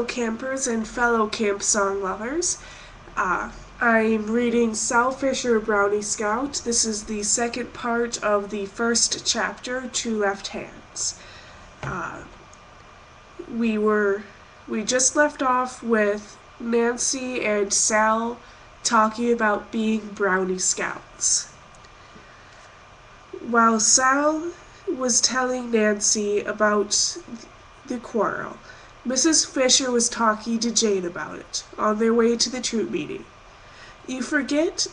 fellow campers and fellow camp song lovers. I'm reading Sal Fisher Brownie Scout. This is the second part of the first chapter, Two Left Hands. Uh, we just left off with Nancy and Sal talking about being Brownie Scouts. While Sal was telling Nancy about the quarrel, Mrs. Fisher was talking to Jane about it on their way to the troop meeting. "You forget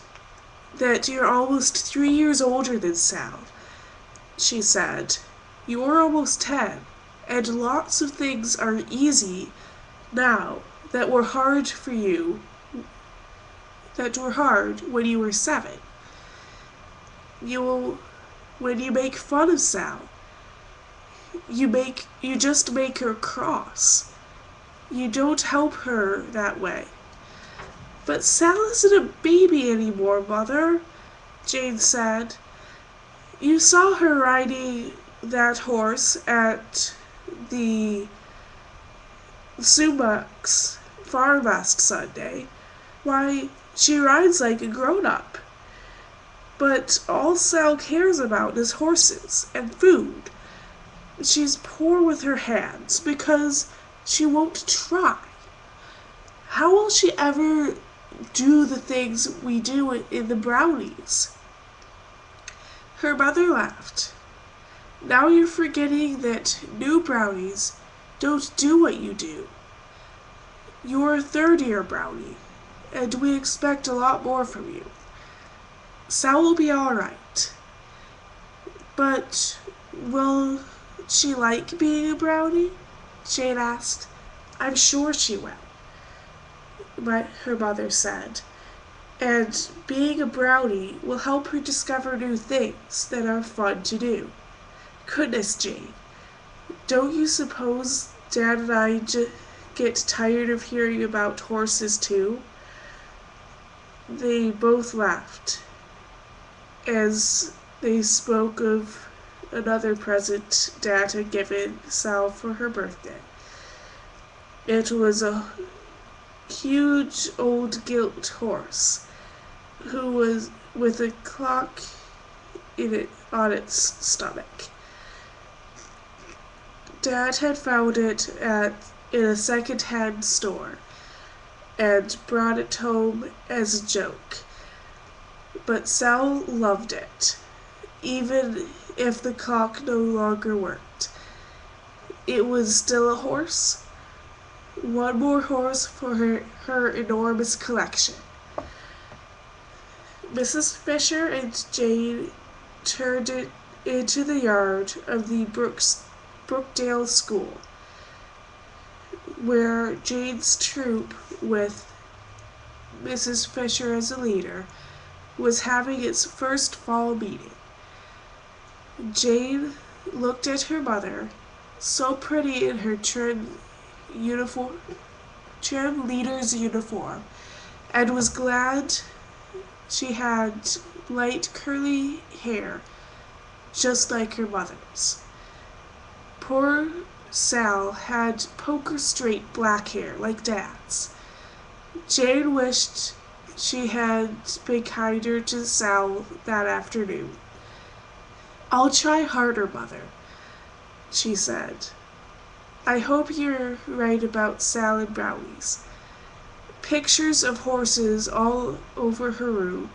that you're almost 3 years older than Sal," she said. "You're almost 10, and lots of things are easy now that were hard for you, that were hard when you were 7. When you make fun of Sal, you just make her cross. You don't help her that way." "But Sal isn't a baby anymore, Mother," Jane said. "You saw her riding that horse at the Sumacs farm last Sunday. Why, she rides like a grown-up. But all Sal cares about is horses and food. She's poor with her hands because she won't try. How will she ever do the things we do in the Brownies?" Her mother laughed. "Now you're forgetting that new Brownies don't do what you do. You're a third-year Brownie, and we expect a lot more from you. Sal will be all right. But will she like being a Brownie?" Jane asked. "I'm sure she will," her mother said. "And being a Brownie will help her discover new things that are fun to do. Goodness, Jane, don't you suppose Dad and I get tired of hearing about horses too?" They both laughed as they spoke of another present Dad had given Sal for her birthday. It was a huge old gilt horse who was with a clock on its stomach. Dad had found it in a second-hand store and brought it home as a joke. But Sal loved it, even if the clock no longer worked. It was still a horse. One more horse for her enormous collection. Mrs. Fisher and Jane turned it into the yard of the Brookdale School, where Jane's troop, with Mrs. Fisher as a leader, was having its first fall meeting. Jane looked at her mother, so pretty in her trim leader's uniform, and was glad she had light curly hair just like her mother's. Poor Sal had poker-straight black hair like Dad's. Jane wished she had been kinder to Sal that afternoon. "I'll try harder, Mother," she said. "I hope you're right about Sal and Brownies. Pictures of horses all over her room,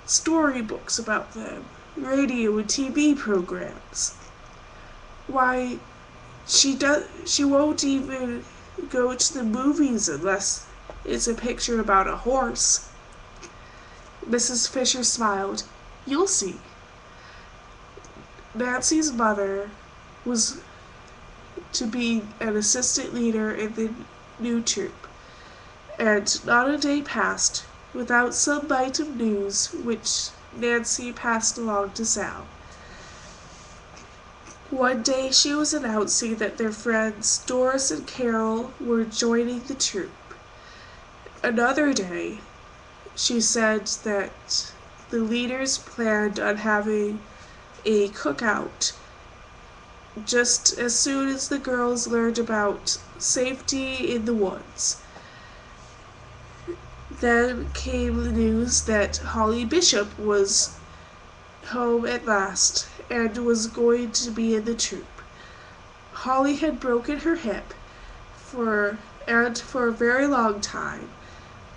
storybooks about them, radio and TV programs. Why, she won't even go to the movies unless it's a picture about a horse." Mrs. Fisher smiled. "You'll see." Nancy's mother was to be an assistant leader in the new troop, and not a day passed without some bite of news which Nancy passed along to Sal. One day she was announcing that their friends Doris and Carol were joining the troop. Another day, she said that the leaders planned on having a cookout just as soon as the girls learned about safety in the woods. Then came the news that Holly Bishop was home at last and was going to be in the troop. Holly had broken her hip for a very long time.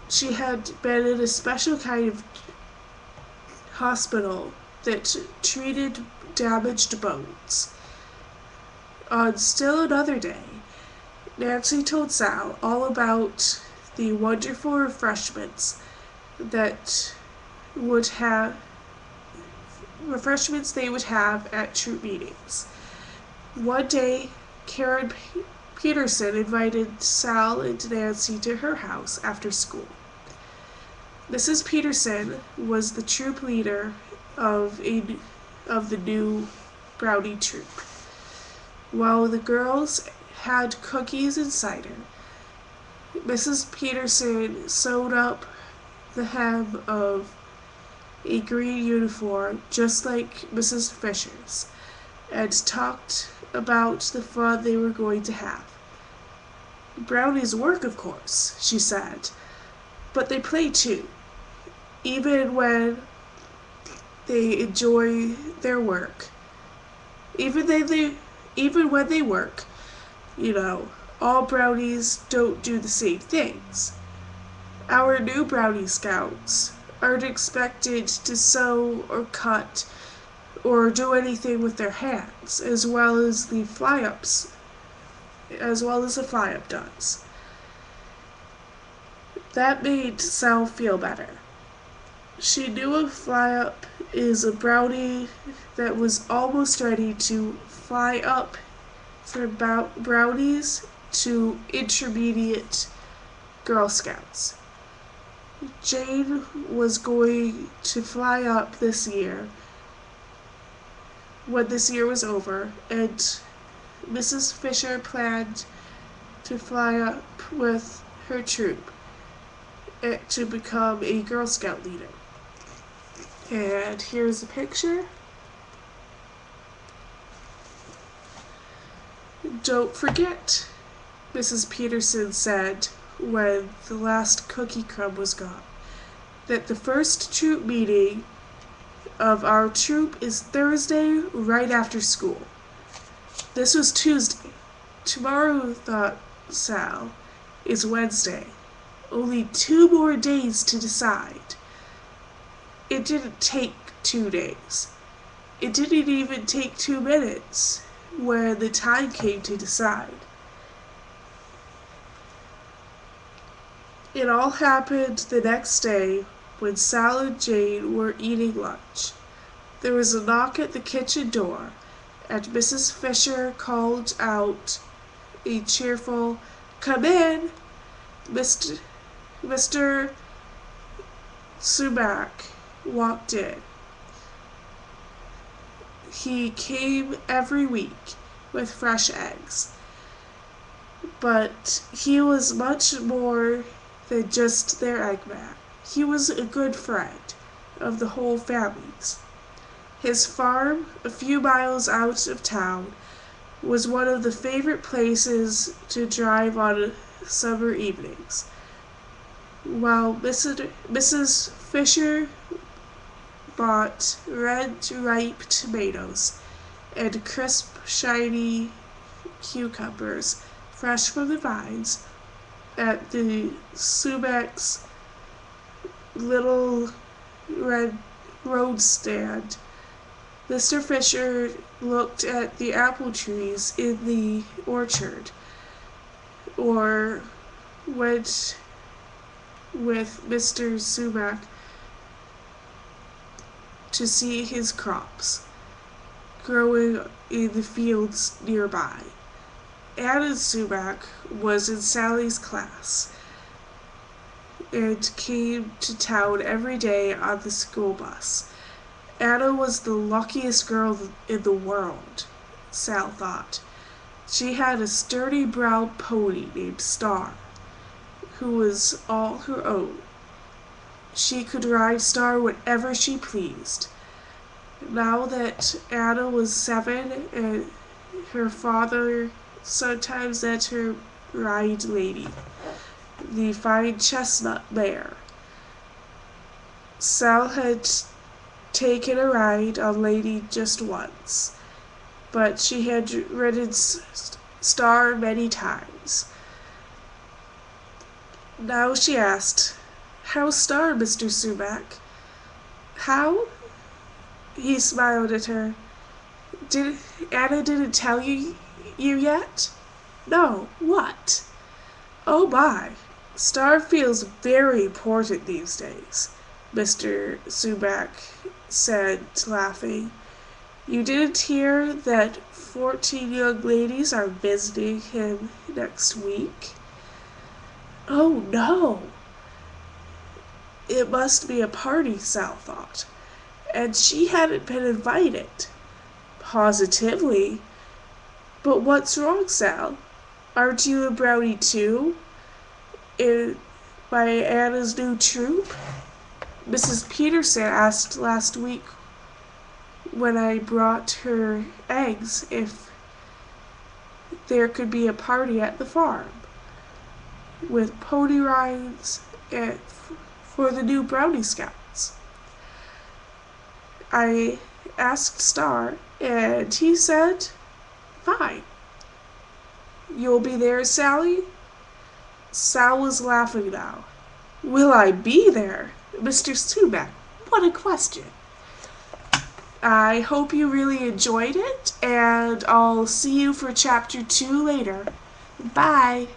She had been in a special kind of hospital that treated damaged bones. On still another day, Nancy told Sal all about the wonderful refreshments they would have at troop meetings. One day, Karen Peterson invited Sal and Nancy to her house after school. Mrs. Peterson was the troop leader of the new Brownie troop. While the girls had cookies and cider, Mrs. Peterson sewed up the hem of a green uniform just like Mrs. Fisher's and talked about the fun they were going to have. Brownies work, of course, she said, but they play too, even when they enjoy their work. Even when they work, all brownies don't do the same things. Our new brownie scouts aren't expected to sew or cut or do anything with their hands, as well as the fly-up does. That made Sal feel better. She knew a fly-up is a brownie that was almost ready to fly up from brownies to intermediate Girl Scouts. Jane was going to fly up this year when this year was over, and Mrs. Fisher planned to fly up with her troop to become a Girl Scout leader. And here's a picture. Don't forget, Mrs. Peterson said when the last cookie crumb was gone, that the first troop meeting of our troop is Thursday right after school. This was Tuesday. Tomorrow, thought Sal, is Wednesday. Only 2 more days to decide. It didn't take 2 days. It didn't even take 2 minutes when the time came to decide. It all happened the next day when Sal and Jane were eating lunch. There was a knock at the kitchen door, and Mrs. Fisher called out a cheerful, "Come in!" Mr. Sumac walked in. He came every week with fresh eggs, but he was much more than just their eggman. He was a good friend of the whole family's. His farm, a few miles out of town, was one of the favorite places to drive on summer evenings. While Mrs. Fisher bought red, ripe tomatoes and crisp, shiny cucumbers fresh from the vines at the Sumac's little red road stand, Mr. Fisher looked at the apple trees in the orchard, or went with Mr. Sumac to see his crops growing in the fields nearby. Anna Sumac was in Sally's class and came to town every day on the school bus. Anna was the luckiest girl in the world, Sal thought. She had a sturdy brown pony named Star, who was all her own. She could ride Star whenever she pleased. Now that Anna was 7 her father sometimes let her ride Lady, the fine chestnut mare. Sal had taken a ride on Lady just once, but she had ridden Star many times. Now she asked, "How's Star, Mr. Sumac?" "How?" He smiled at her. Anna didn't tell you yet?" "No, what?" "Oh my, Star feels very important these days," Mr. Sumac said, laughing. "You didn't hear that 14 young ladies are visiting him next week?" "Oh, no." It must be a party, Sal thought, and she hadn't been invited. Positively. But what's wrong, Sal? Aren't you a Brownie too? By Anna's new troupe? Mrs. Peterson asked last week when I brought her eggs if there could be a party at the farm with pony rides and for the new Brownie Scouts. I asked Star, and he said, "Fine." "You'll be there, Sally?" Sal was laughing now. "Will I be there? Mr. Sumac, what a question." I hope you really enjoyed it, and I'll see you for chapter 2 later. Bye.